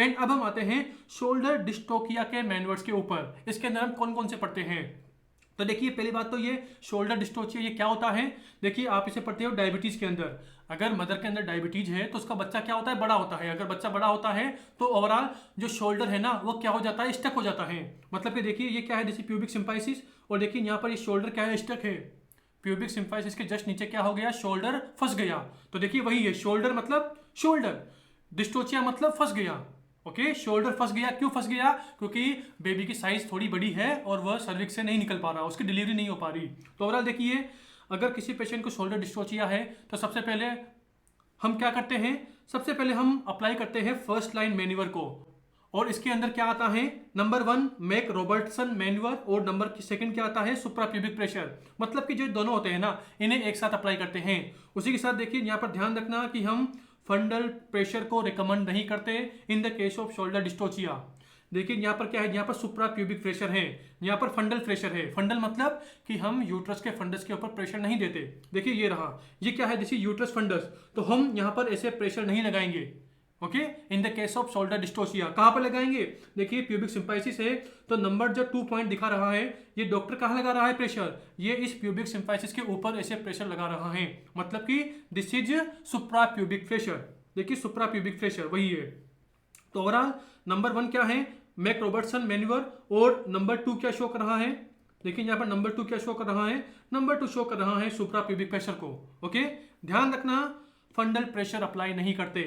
And अब हम आते हैं शोल्डर डिस्टोकिया के मैनवर्ड्स के ऊपर। इसके अंदर हम कौन कौन से पढ़ते हैं। तो देखिए पहली बात तो ये शोल्डर डिस्टोचिया ये क्या होता है। देखिए आप इसे पढ़ते हो डायबिटीज के अंदर। अगर मदर के अंदर डायबिटीज है तो उसका बच्चा क्या होता है, बड़ा होता है। अगर बच्चा बड़ा होता है तो ओवरऑल जो शोल्डर है ना वो क्या हो जाता है, स्टक हो जाता है। मतलब कि देखिए ये क्या है, जैसे प्यूबिक सिम्फाइसिस, और देखिए यहाँ पर ये शोल्डर क्या है, स्टक है। प्यूबिक सिम्फाइसिस के जस्ट नीचे क्या हो गया, शोल्डर फंस गया। तो देखिए वही है, शोल्डर मतलब शोल्डर, डिस्टोचिया मतलब फंस गया। ओके, शोल्डर फंस गया। क्यों फंस गया, क्योंकि बेबी की साइज थोड़ी बड़ी है और वह सर्विक्स से नहीं निकल पा रहा, उसकी डिलीवरी नहीं हो पा रही। तो ओवरऑल देखिए अगर किसी पेशेंट को शोल्डर डिस्टोचिया है तो सबसे पहले हम क्या करते हैं, सबसे पहले हम अप्लाई करते हैं फर्स्ट लाइन मैन्यूवर को। और इसके अंदर क्या आता है, नंबर 1 मैक रॉबर्टसन मैन्यूवर, और नंबर सेकंड क्या आता है, सुप्राप्यूबिक प्रेशर। मतलब कि जो दोनों होते हैं ना इन्हें एक साथ अप्लाई करते हैं। उसी के साथ देखिए यहाँ पर ध्यान रखना कि हम फंडल प्रेशर को रिकमेंड नहीं करते in the case of shoulder dystocia. देखिए यहाँ पर क्या है, यहाँ पर सुप्राप्यूबिक प्रेशर है, यहाँ पर फंडल प्रेशर है। फंडल मतलब कि हम यूट्रस के फंडस के ऊपर प्रेशर नहीं देते। देखिए ये रहा, ये क्या है, दिस इज यूट्रस फंडस, तो हम यहाँ पर ऐसे प्रेशर नहीं लगाएंगे। Okay, in the case of shoulder dystocia कहाँ पर लगाएंगे, देखिए प्यूबिक सिम्फाइसिस है तो नंबर जो 2 पॉइंट दिखा रहा है ये डॉक्टर कहाँ लगा रहा है प्रेशर, ये इस प्यूबिक सिम्फाइसिस के ऊपर ऐसे प्रेशर लगा रहा है। मतलब कि this is supra pubic pressure. देखिए सुप्रा प्यूबिक प्रेशर वही है। तो ओवरऑल नंबर 1 क्या है, मैक रॉबर्टसन मैन्यूवर, और नंबर 2 क्या शो कर रहा है, देखिए यहाँ पर नंबर 2 क्या शो कर रहा है, नंबर 2 शो कर रहा है सुप्रा प्यूबिक प्रेशर को। ओके, ध्यान रखना फंडल प्रेशर अप्लाई नहीं करते।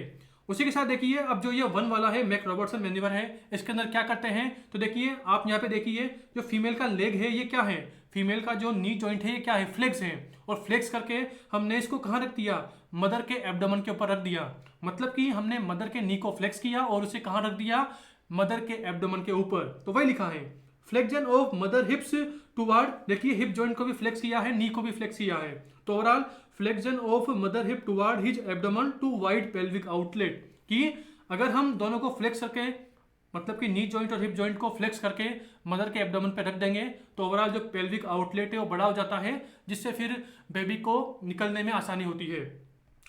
उसी के साथ देखिए अब जो ये 1 वाला है मैक रॉबर्टसन मैन्यूवर है, इसके अंदर क्या करते हैं, तो देखिए आप यहाँ पे देखिए जो फीमेल का लेग है ये क्या है, फीमेल का जो नी जॉइंट है ये क्या है, फ्लेक्स है। और फ्लेक्स करके हमने इसको कहाँ रख दिया, मदर के एब्डोमेन के ऊपर रख दिया। मतलब कि हमने मदर के नी को फ्लेक्स किया और उसे कहाँ रख दिया, मदर के एब्डोमेन के ऊपर। तो वही लिखा है फ्लेक्शन ऑफ मदर हिप्स टुवर्ड, देखिए हिप जॉइंट को भी फ्लेक्स किया है, नी को भी फ्लेक्स किया है। तो overall flexion of mother hip toward his abdomen to wide pelvic outlet, कि अगर हम दोनों को फ्लेक्स करके मतलब कि नी जॉइंट और हिप जॉइंट को फ्लेक्स करके मदर के एब्डोमेन पे रख देंगे तो ओवरऑल जो पेल्विक आउटलेट है वो बड़ा हो जाता है, जिससे फिर बेबी को निकलने में आसानी होती है।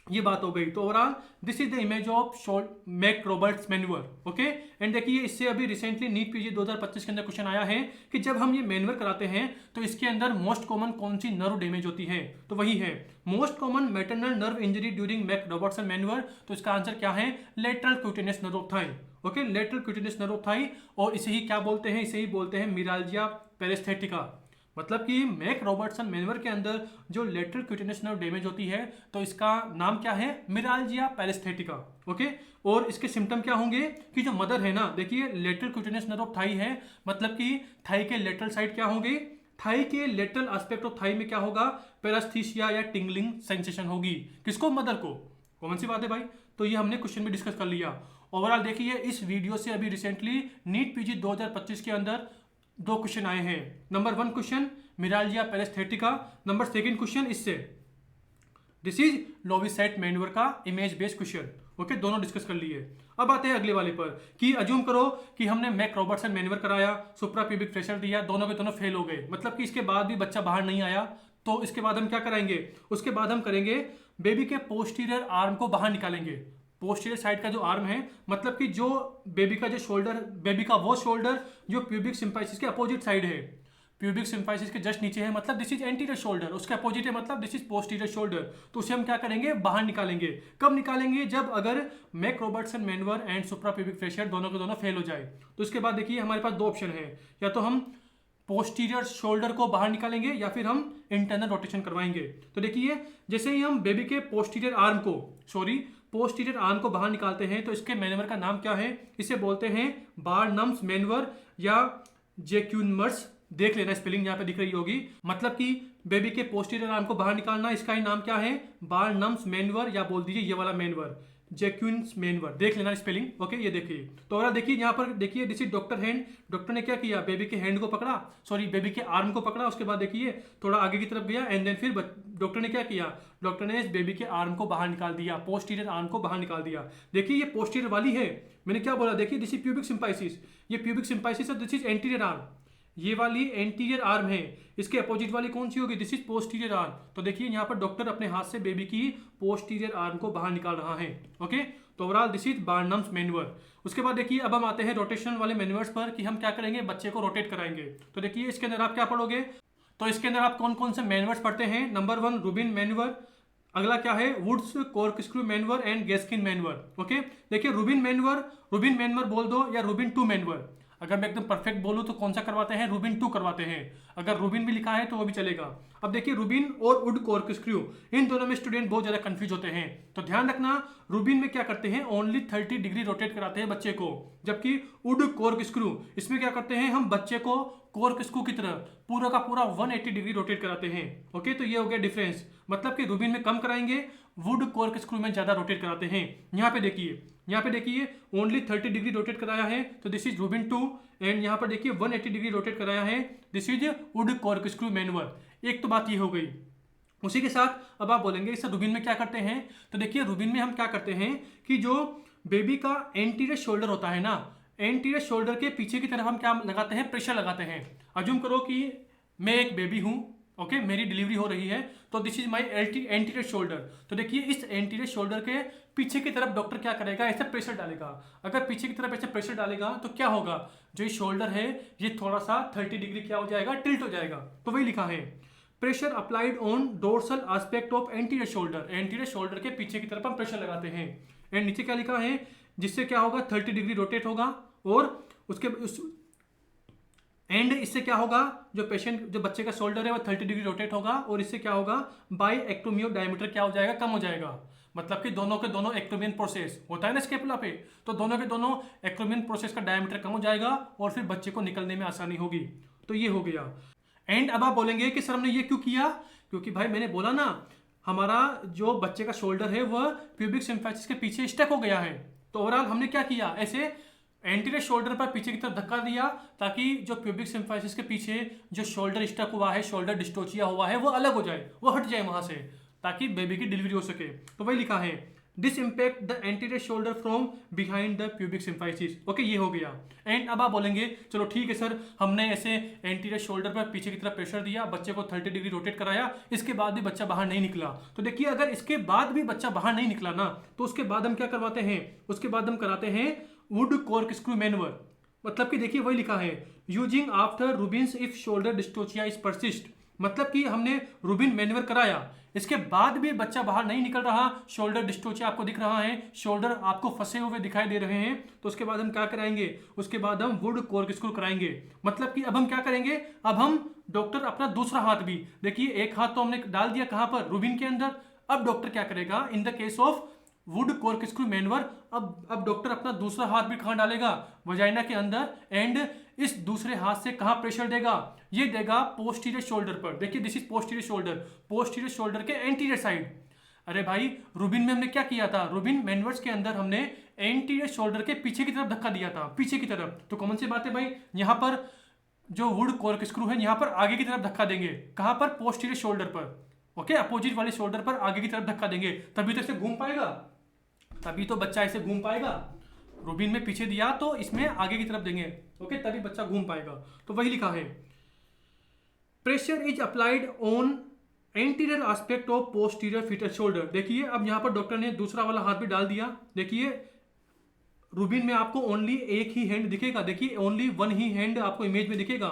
ये बात हो गई। तो overall this is the image of McRoberts manoeuvre. Okay, and देखिए इससे अभी रिसेंटली नीट पीजी 2025 के अंदर क्वेश्चन आया है कि जब हम ये मैन्यूवर कराते हैं तो इसके अंदर मोस्ट कॉमन कौन सी नर्व डैमेज होती है, तो वही है most common maternal nerve injury during McRobertson manoeuvre. तो इसका आंसर क्या है, lateral cutaneous nerve of thigh. Okay, lateral cutaneous nerve of thigh, और इसे ही क्या बोलते हैं, इसे ही बोलते हैं मिराल्जिया पेरिस्थेटिका। मतलब कि मैक रॉबर्टसन मैन्यूवर के अंदर जो लेटरल क्यूटेनियस नर्व डैमेज होती है तो इसका नाम क्या है, मिराल्जिया पेरिस्थेटिका। ओके, और इसके सिम्टम क्या होंगे कि जो मदर है ना, देखिए lateral cutaneous nerve of Thai है, मतलब कि थाई के लेटरल साइड क्या होंगे, थाई के लेटरल एस्पेक्ट ऑफ थाई में क्या होगा, पेरास्थीसिया या टिंगलिंग सेंसेशन होगी। किसको, मदर को। कौन सी बात है भाई, तो ये हमने क्वेश्चन में डिस्कस कर लिया। ओवरऑल देखिए इस वीडियो से अभी रिसेंटली नीट पीजी 2025 के अंदर 2 क्वेश्चन आए हैं। नंबर 1 क्वेश्चन मिराल्जिया पेरिस्थेटिका, नंबर 2 क्वेश्चन इससे दिस इज लोविसेट मैन्यूवर का इमेज बेस्ड क्वेश्चन। ओके, दोनों डिस्कस कर लिए। अब आते हैं अगले वाले पर कि अज्यूम करो कि हमने मैक रॉबर्टसन मैन्यूवर कराया, सुप्राप्यूबिक प्रेशर दिया, दोनों के दोनों फेल हो गए, मतलब कि इसके बाद भी बच्चा बाहर नहीं आया। तो इसके बाद हम क्या कराएंगे, उसके बाद हम करेंगे बेबी के पोस्टीरियर आर्म को बाहर निकालेंगे। पोस्टीरियर साइड का जो आर्म है, मतलब कि जो बेबी का जो शोल्डर, बेबी का वो शोल्डर जो प्यूबिक सिम्फाइसिस के अपोजिट साइड है, प्यूबिक सिम्फाइसिस के जस्ट नीचे है, मतलब दिस इज एंटीरियर शोल्डर, उसके अपोजिट है मतलब दिस इज पोस्टीरियर शोल्डर। तो उसे हम क्या करेंगे, बाहर निकालेंगे। कब निकालेंगे, जब अगर McRobertson manoeuvre and suprapubic pressure दोनों के दोनों फेल हो जाए। तो इसके बाद देखिए हमारे पास 2 ऑप्शन है, या तो हम पोस्टीरियर शोल्डर को बाहर निकालेंगे या फिर हम इंटरनल रोटेशन करवाएंगे। तो देखिए जैसे ही हम बेबी के पोस्टीरियर आर्म को बाहर निकालते हैं तो इसके मैन्यूवर का नाम क्या है, इसे बोलते हैं बार्नम्स मैन्यूवर या जैक्यूनमर्स। देख लेना, स्पेलिंग यहाँ पे दिख रही होगी। मतलब कि बेबी के पोस्टीरियर आर्म को बाहर निकालना, इसका ही नाम क्या है, बार्नम्स मैन्यूवर, या बोल दीजिए ये वाला मैन्यूवर जैक्यून्स मैन्यूवर। देख लेना स्पेलिंग। ओके, ये देखिए। तो और देखिए यहाँ पर देखिए this is doctor hand. Doctor ने क्या किया, बेबी के हैंड को पकड़ा, सॉरी बेबी के आर्म को पकड़ा, उसके बाद देखिए थोड़ा आगे की तरफ गया एंड देन फिर डॉक्टर ने क्या किया, डॉक्टर ने इस बेबी के आर्म को बाहर निकाल दिया, पोस्टीरियर आर्म को बाहर निकाल दिया। देखिए ये पोस्टीरियर वाली है, मैंने क्या बोला, देखिए दिस इज प्यूबिक सिम्फाइसिस, ये प्यूबिक सिम्फाइसिस है, दिस इज एंटीरियर आर्म, ये वाली एंटीरियर आर्म है। इसके अपोजिट वाली कौन सी होगी, दिस इज पोस्टीरियर आर्म। तो देखिए यहाँ पर डॉक्टर अपने हाथ से बेबी की पोस्टीरियर आर्म को बाहर निकाल रहा है। ओके, तो ओवरऑल दिस इज बार्नम्स मैन्युअर। उसके बाद देखिए अब हम आते हैं रोटेशन वाले मैन्युअर्स पर कि हम क्या करेंगे, बच्चे को रोटेट कराएंगे। तो देखिए इसके अंदर आप क्या पढ़ोगे, तो इसके अंदर आप कौन कौन से मैन्युअर्स पढ़ते हैं। नंबर 1 रूबिन मैन्युअर, अगला क्या है Woods corkscrew manoeuvre and Gaskin manoeuvre. Okay देखिए रूबिन मैन्युअर बोल दो या रूबिन 2 मैन्युअर। अगर मैं एकदम परफेक्ट बोलूँ तो कौन सा करवाते हैं, रूबिन 2 करवाते हैं। अगर रूबिन भी लिखा है तो वो भी चलेगा। अब देखिए रूबिन और वुड कॉर्कस्क्रू, इन दोनों में स्टूडेंट बहुत ज्यादा कंफ्यूज होते हैं। तो ध्यान रखना रूबिन में क्या करते हैं, ओनली 30 डिग्री रोटेट कराते हैं बच्चे को, जबकि वुड कॉर्कस्क्रू इसमें क्या करते हैं, हम बच्चे को कॉर्कस्क्रू की तरह पूरा का पूरा 180 डिग्री रोटेट कराते हैं। ओके तो ये हो गया डिफरेंस, मतलब कि रूबिन में कम कराएंगे, वुड कॉर्कस्क्रू में ज्यादा रोटेट कराते हैं। यहाँ पे देखिए ओनली 30 डिग्री रोटेट कराया है, तो दिस इज रूबिन 2। एंड यहाँ पर देखिए 180 डिग्री रोटेट कराया है, this is would corkscrew manure. एक तो बात ये हो गई। उसी के साथ अब आप बोलेंगे इस रूबिन में क्या करते हैं, तो देखिए रूबिन में हम क्या करते हैं कि जो बेबी का एंटीरियर शोल्डर होता है ना, एंटीरियर शोल्डर के पीछे की तरफ हम क्या लगाते हैं, प्रेशर लगाते हैं। अज्यूम करो कि मैं एक बेबी हूं, ओके मेरी डिलीवरी हो रही है, तो this is my anterior shoulder. तो देखिए इस एंटीरियर शोल्डर के पीछे की तरफ डॉक्टर क्या करेगा, ऐसे प्रेशर डालेगा। अगर पीछे की तरफ ऐसे प्रेशर डालेगा तो क्या होगा, जो ये शोल्डर है ये थोड़ा सा 30 डिग्री क्या हो जाएगा, टिल्ट हो जाएगा। तो वही लिखा है pressure applied on dorsal aspect of anterior shoulder, anterior shoulder के पीछे की तरफ हम प्रेशर लगाते हैं। एंड नीचे क्या लिखा है, जिससे क्या होगा 30 डिग्री रोटेट होगा, और उसके एंड इससे क्या होगा, जो पेशेंट जो बच्चे का शोल्डर है वो 30 डिग्री रोटेट होगा, और इससे क्या होगा बाई एक्टोमी ऑफ डायमीटर क्या हो जाएगा, कम हो जाएगा। मतलब कि दोनों के दोनों एक्टोमियन प्रोसेस होता है ना स्केपुला पे, तो दोनों के दोनों एक्टोमियन प्रोसेस का डायमीटर कम हो जाएगा और फिर बच्चे को निकलने में आसानी होगी। तो ये हो गया। एंड अब आप बोलेंगे कि सर हमने ये क्यों किया, क्योंकि भाई मैंने बोला ना हमारा जो बच्चे का शोल्डर है वह प्यूबिक सिम्फाइसिस के पीछे स्टक हो गया है। तो ओवरऑल हमने क्या किया, ऐसे एंटीरियर शोल्डर पर पीछे की तरफ धक्का दिया ताकि जो प्यूबिक सिम्फाइसिस के पीछे जो शोल्डर स्टक हुआ है, शोल्डर डिस्टोचिया हुआ है, वो अलग हो जाए, वो हट जाए वहां से, ताकि बेबी की डिलीवरी हो सके। तो वही लिखा है this impact the anterior shoulder from behind the pubic symphysis. Okay ये हो गया। एंड अब आप बोलेंगे चलो ठीक है सर, हमने ऐसे एंटीरियर शोल्डर पर पीछे की तरफ प्रेशर दिया, बच्चे को 30 डिग्री रोटेट कराया, इसके बाद भी बच्चा बाहर नहीं निकला। तो देखिए अगर इसके बाद भी बच्चा बाहर नहीं निकला ना, तो उसके बाद हम क्या करवाते हैं, उसके बाद हम कराते हैं वुड कॉर्कस्क्रू मैन्युअर। मतलब कि देखिए वही लिखा है using after Rubin's if shoulder dystocia is persist. मतलब कि हमने रूबिन मैन्युअर कराया, इसके बाद भी बच्चा बाहर नहीं निकल रहा, शोल्डर डिस्टोचिया आपको दिख रहा है, शोल्डर आपको फंसे हुए दिखाई दे रहे हैं, तो उसके बाद हम क्या कराएंगे, उसके बाद हम वुड कॉर्कस्क्रू कराएंगे। मतलब कि अब हम क्या करेंगे, अब हम डॉक्टर अपना दूसरा हाथ भी, देखिए एक हाथ तो हमने डाल दिया कहां पर, रूबिन के अंदर। अब डॉक्टर क्या करेगा इन the case of would corkscrew manure, अब डॉक्टर अपना दूसरा हाथ भी कहां डालेगा, वजाइना के अंदर। एंड इस दूसरे हाथ से कहां प्रेशर देगा, ये देगा पोस्टीरियर शोल्डर पर। देखिए this is posterior shoulder, posterior shoulder के एंटीरियर साइड। अरे भाई रूबिन में हमने क्या किया था, रूबिन मैन्युअर्स के अंदर हमने एंटीरियर शोल्डर के पीछे की तरफ धक्का दिया था, पीछे की तरफ। तो कॉमन सी बात है भाई, यहाँ पर जो वुड कॉर्कस्क्रू है यहाँ पर आगे की तरफ धक्का देंगे, कहां पर, पोस्टीरियर शोल्डर पर। ओके अपोजिट वाले शोल्डर पर आगे की तरफ धक्का देंगे, तभी तो इसे घूम पाएगा, तभी तो बच्चा ऐसे घूम पाएगा। रूबिन में पीछे दिया तो इसमें आगे की तरफ देंगे, ओके तभी बच्चा घूम पाएगा। तो वही लिखा है pressure is applied on anterior aspect of posterior fetal shoulder. देखिए अब यहां पर डॉक्टर ने दूसरा वाला हाथ भी डाल दिया। देखिए रूबिन में आपको ओनली एक ही हैंड दिखेगा, देखिए ओनली वन ही हैंड आपको इमेज में दिखेगा,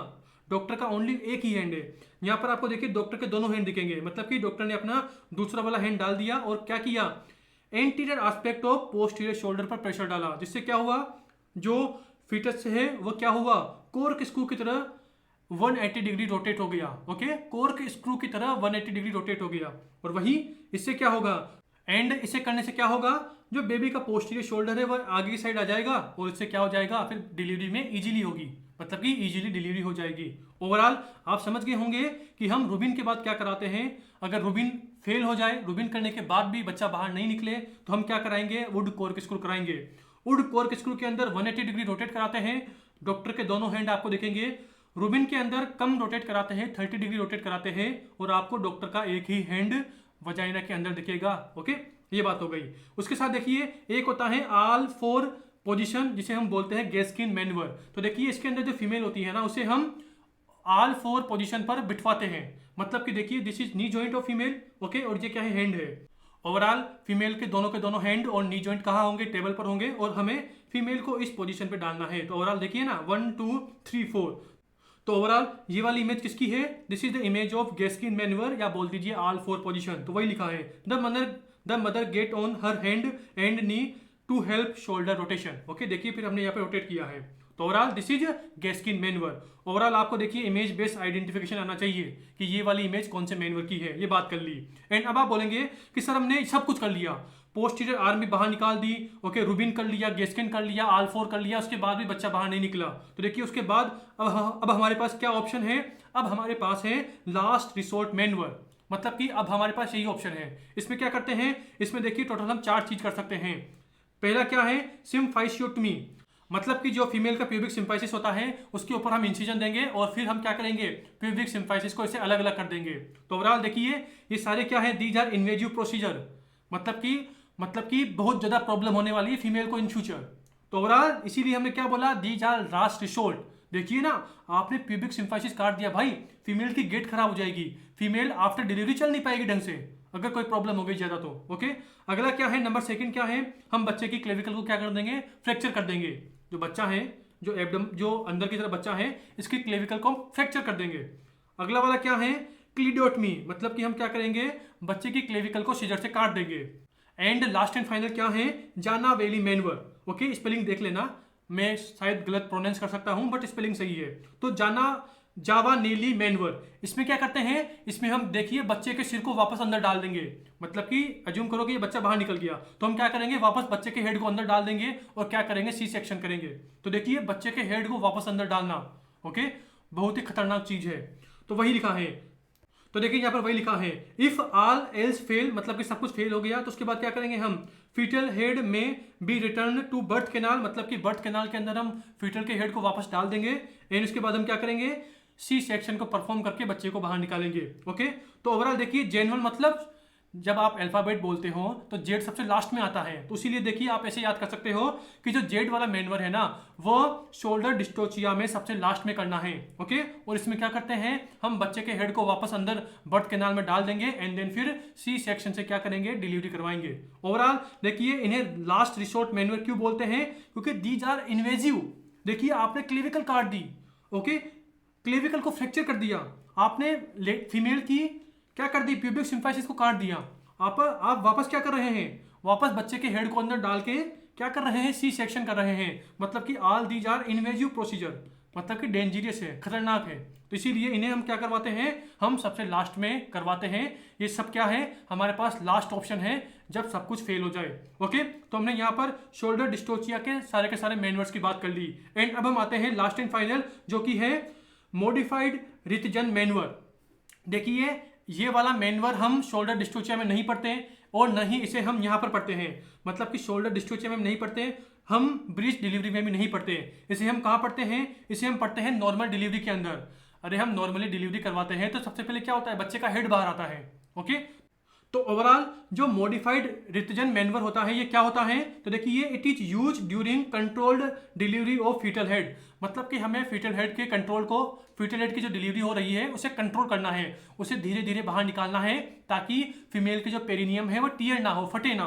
डॉक्टर का ओनली एक ही हैंड है। यहां पर आपको देखिए डॉक्टर के दोनों हैंड दिखेंगे, मतलब कि डॉक्टर ने अपना दूसरा वाला हैंड डाल दिया और क्या किया, anterior aspect of posterior shoulder पर प्रेशर डाला, जिससे क्या हुआ, जो फीटस है वो क्या हुआ, कोर्क स्क्रू की तरह 180 डिग्री रोटेट हो गया। ओके कोर्क स्क्रू की तरह 180 डिग्री रोटेट हो गया। और वही इससे क्या होगा, एंड इसे करने से क्या होगा, जो बेबी का पोस्टीरियर शोल्डर है वह आगे की साइड आ जाएगा, और इससे क्या हो जाएगा, फिर डिलीवरी में इजीली होगी, मतलब कि इजीली डिलीवरी हो जाएगी। ओवरऑल आप समझ गए होंगे कि हम रूबिन के बाद क्या कराते हैं। अगर रूबिन फेल हो जाए, रूबिन करने के बाद भी बच्चा बाहर नहीं निकले, तो हम क्या कराएंगे, वुड कॉर्कस्क्रू कराएंगे। वुड कॉर्कस्क्रू के अंदर 180 डिग्री रोटेट कराते हैं, डॉक्टर के दोनों हैंड आपको दिखेंगे। रूबिन के अंदर कम रोटेट कराते हैं, 30 डिग्री रोटेट कराते हैं, और आपको डॉक्टर का एक ही हैंड वजाइना के अंदर दिखेगा। ओके ये बात हो गई। उसके साथ देखिए एक होता है ऑल फोर पोजीशन, जिसे हम बोलते हैं गेस्किन मैन्युअर। तो देखिए इसके अंदर जो फीमेल होती है ना, उसे हम ऑल फोर पोजीशन पर बिठवाते हैं। मतलब कि देखिए this is knee joint of female, okay, और ये क्या है, हैंड है। ओवरऑल फीमेल के दोनों हैंड और नी जॉइंट कहाँ होंगे, टेबल पर होंगे, और हमें फीमेल को इस पोजीशन पे डालना है। तो ओवरऑल देखिए ना 1 2 3 4। तो ओवरऑल ये वाली इमेज किसकी है, this is the image of Gaskin manoeuvre, या बोल दीजिए ऑल 4 पोजीशन। तो वही लिखा है the mother get on her hand and knee to help shoulder rotation. Okay, देखिए फिर हमने यहाँ पे रोटेट किया है। तो overall this is Gaskin manoeuvre. Overall आपको देखिए इमेज बेस्ड आइडेंटिफिकेशन आना चाहिए कि ये वाली इमेज कौन से मैन्युअर की है, ये बात कर ली। एंड अब आप बोलेंगे कि सर हमने सब कुछ कर लिया, पोस्टीरियर आर्म भी बाहर निकाल दी, ओके, रूबिन कर लिया, गेस्किन कर लिया, ऑल 4 कर लिया, उसके बाद भी बच्चा बाहर नहीं निकला। तो देखिए उसके बाद अब हमारे पास क्या ऑप्शन है, अब हमारे पास है लास्ट रिसोर्ट मैन्युअर, मतलब कि अब हमारे पास यही ऑप्शन है। इसमें क्या करते हैं, इसमें देखिए टोटल हम 4 चीज कर सकते हैं। पहला क्या है, सिम्फाइशियोटमी, मतलब कि जो फीमेल का प्यूबिक सिम्फाइसिस होता है उसके ऊपर हम इंसिजन देंगे और फिर हम क्या करेंगे, प्यूबिक सिम्फाइसिस को इसे अलग अलग कर देंगे। तो ओवरऑल देखिए ये सारे क्या है, दीज आर इन्वेजिव प्रोसीजर, मतलब कि बहुत ज्यादा प्रॉब्लम होने वाली है फीमेल को इन फ्यूचर। तो ओवरऑल इसीलिए हमने क्या बोला, दीज आर लास्ट रिसोर्ट। देखिए ना, आपने प्यूबिक सिम्फाइसिस काट दिया भाई, फीमेल की गेट खराब हो जाएगी, फीमेल आफ्टर डिलीवरी चल नहीं पाएगी ढंग से अगर कोई प्रॉब्लम हो गई ज्यादा तो। ओके, अगला क्या है, नंबर सेकंड क्या है, हम बच्चे की क्लेविकल को क्या कर देंगे, फ्रैक्चर कर देंगे। जो बच्चा है, जो अंदर की तरफ बच्चा है, इसकी क्लेविकल को हम फ्रैक्चर कर देंगे। अगला वाला क्या है, क्लीडोटमी, मतलब कि हम क्या करेंगे, बच्चे की क्लेविकल को सीजर से काट देंगे। एंड लास्ट एंड फाइनल क्या है, जाना वेली मैन्युअर। ओके, स्पेलिंग देख लेना, मैं शायद गलत प्रोनाउंस कर सकता हूं बट स्पेलिंग सही है। तो जावा नेली मैन्युअर, इसमें क्या करते हैं, इसमें हम देखिए बच्चे के सिर को वापस अंदर डाल देंगे, मतलब कि अज्यूम करो कि ये बच्चा बाहर निकल गया, तो हम क्या करेंगे, वापस बच्चे के हेड को अंदर डाल देंगे और क्या करेंगे, सी सेक्शन करेंगे। तो देखिए बच्चे के हेड को वापस अंदर डालना, ओके, बहुत ही खतरनाक चीज है। तो वही लिखा है, तो देखिए यहाँ पर वही लिखा है, इफ ऑल एल्स फेल, मतलब कि सब कुछ फेल हो गया, तो उसके बाद क्या करेंगे हम, फीटल हेड में be return to birth canal, मतलब कि बर्थ कैनाल के अंदर हम फीटल के हेड को वापस डाल देंगे। एंड उसके बाद हम क्या करेंगे, सी सेक्शन को परफॉर्म करके बच्चे को बाहर निकालेंगे। ओके, तो ओवरऑल देखिए जेनरल, मतलब जब आप अल्फाबेट बोलते हो तो जेड सबसे लास्ट में आता है, तो इसीलिए देखिए आप ऐसे याद कर सकते हो कि जो जेड वाला मैन्युअर है ना, वो शोल्डर डिस्टोचिया में सबसे लास्ट में करना है। ओके, और इसमें क्या करते हैं, हम बच्चे के हेड को वापस अंदर बर्थ कैनाल में डाल देंगे एंड देन फिर सी सेक्शन से क्या करेंगे, डिलीवरी करवाएंगे। ओवरऑल देखिए इन्हें लास्ट रिसोर्ट मैन्युअर क्यों बोलते हैं, क्योंकि दीज आर इन्वेजिव। देखिए आपने क्लेविकल काट दी, ओके, क्लेविकल को फ्रैक्चर कर दिया आपने, फीमेल की क्या कर दी, प्यूबिक सिम्फाइसिस को काट दिया, आप वापस क्या कर रहे हैं, वापस बच्चे के हेड को अंदर डाल के क्या कर रहे हैं, सी सेक्शन कर रहे हैं। मतलब कि all these are invasive procedure, मतलब कि डेंजरियस है, खतरनाक है। तो इसीलिए इन्हें हम क्या करवाते हैं, हम सबसे लास्ट में करवाते हैं। ये सब क्या है, हमारे पास लास्ट ऑप्शन है जब सब कुछ फेल हो जाए। ओके, तो हमने यहाँ पर शोल्डर डिस्टोचिया के सारे मैन्युअर्स की बात कर ली। एंड अब हम आते हैं लास्ट एंड फाइनल, जो कि है मॉडिफाइड रिथजन मैन्युअर। देखिए ये वाला मैन्युअर हम शोल्डर डिस्टोचिया में नहीं पढ़ते और न ही इसे हम यहाँ पर पढ़ते हैं, मतलब कि शोल्डर डिस्टोचिया में नहीं पढ़ते, हम ब्रीच डिलीवरी में भी नहीं पढ़ते। इसे हम कहाँ पढ़ते हैं, इसे हम पढ़ते हैं नॉर्मल डिलीवरी के अंदर। अरे हम नॉर्मली डिलीवरी करवाते हैं तो सबसे पहले क्या होता है, बच्चे का हेड बाहर आता है। ओके, तो ओवरऑल जो मॉडिफाइड रिथजन मैन्युअर होता है ये क्या होता है, तो देखिए it is use during controlled delivery of fetal head, मतलब कि हमें फीटल हेड के कंट्रोल को, फीटल हेड की जो डिलीवरी हो रही है उसे कंट्रोल करना है, उसे धीरे धीरे बाहर निकालना है ताकि फीमेल की जो पेरिनियम है वो टीयर ना हो, फटे ना।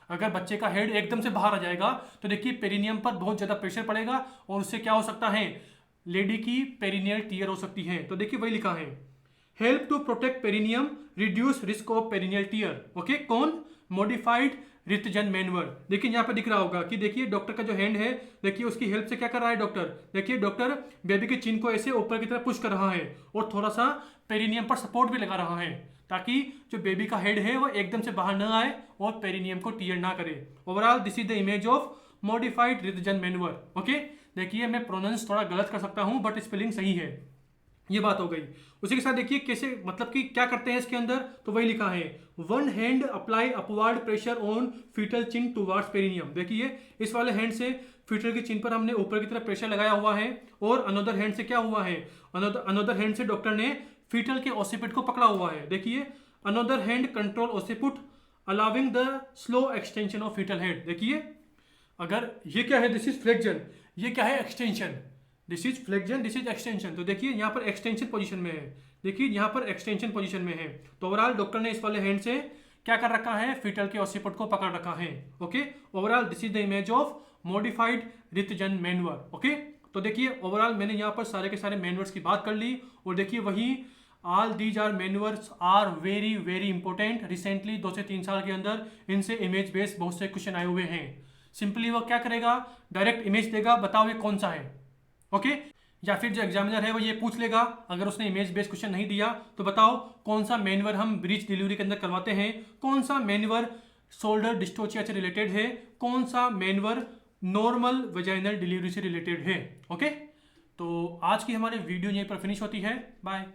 अगर बच्चे का हेड एकदम से बाहर आ जाएगा तो देखिए पेरिनियम पर बहुत ज्यादा प्रेशर पड़ेगा और उससे क्या हो सकता है, लेडी की पेरिनियल टीयर हो सकती है। तो देखिए वही लिखा है, help to protect perineum, reduce risk of perineal tear. Okay, कौन, मॉडिफाइड रिथजन मैन्युअर। देखिए यहाँ पे दिख रहा होगा कि देखिए डॉक्टर का जो हैंड है, देखिए उसकी हेल्प से क्या कर रहा है डॉक्टर, देखिए डॉक्टर बेबी के चिन को ऐसे ऊपर की तरफ पुश कर रहा है और थोड़ा सा पेरिनियम पर सपोर्ट भी लगा रहा है ताकि जो बेबी का हेड है वो एकदम से बाहर ना आए और पेरिनियम को टीयर ना करे। Overall this is the image of modified Ritgen manoeuvre. Okay, देखिए मैं प्रोनाउंस थोड़ा गलत कर सकता हूँ बट स्पेलिंग सही है, ये बात हो गई। उसी के साथ देखिए कैसे, मतलब कि क्या करते हैं इसके अंदर, तो वही लिखा है, one hand apply upward pressure on fetal chin towards perineum. देखिए इस वाले हैंड से फीटल की चिन पर हमने ऊपर की तरफ प्रेशर लगाया हुआ है और अनदर हैंड से क्या हुआ है, अनदर हैंड से डॉक्टर ने फीटल के ओसिपिट को पकड़ा हुआ है। देखिए another hand control occiput allowing the slow extension of fetal head. देखिए अगर ये क्या है, दिस इज फ्लेक्जन, ये क्या है, extension, this is flexion, this is extension. तो देखिए यहाँ पर एक्सटेंशन पोजीशन में है, देखिए यहाँ पर एक्सटेंशन पोजीशन में है। तो ओवरऑल डॉक्टर ने इस वाले हैंड से क्या कर रखा है, फीटल के ऑसिपट को पकड़ रखा है। Okay, overall this is the image of modified Ritgen manoeuvre. Okay, तो देखिए ओवरऑल मैंने यहाँ पर सारे के सारे मैन्युअर्स की बात कर ली, और देखिए वही all these are manoeuvres are very very important. Recently 2 से 3 साल के अंदर इनसे इमेज बेस्ड बहुत से क्वेश्चन आए हुए हैं। सिंपली वो क्या करेगा, डायरेक्ट इमेज देगा, बताओ ये कौन सा है। ओके, या फिर जो एग्जामिनर है वो ये पूछ लेगा, अगर उसने इमेज बेस्ड क्वेश्चन नहीं दिया तो बताओ कौन सा मैन्युअर हम ब्रीच डिलीवरी के अंदर करवाते हैं, कौन सा मैन्युअर शोल्डर डिस्टोचिया से रिलेटेड है, कौन सा मैन्युअर नॉर्मल वेजाइनल डिलीवरी से रिलेटेड है। ओके, तो आज की हमारी वीडियो यहीं पर फिनिश होती है। बाय।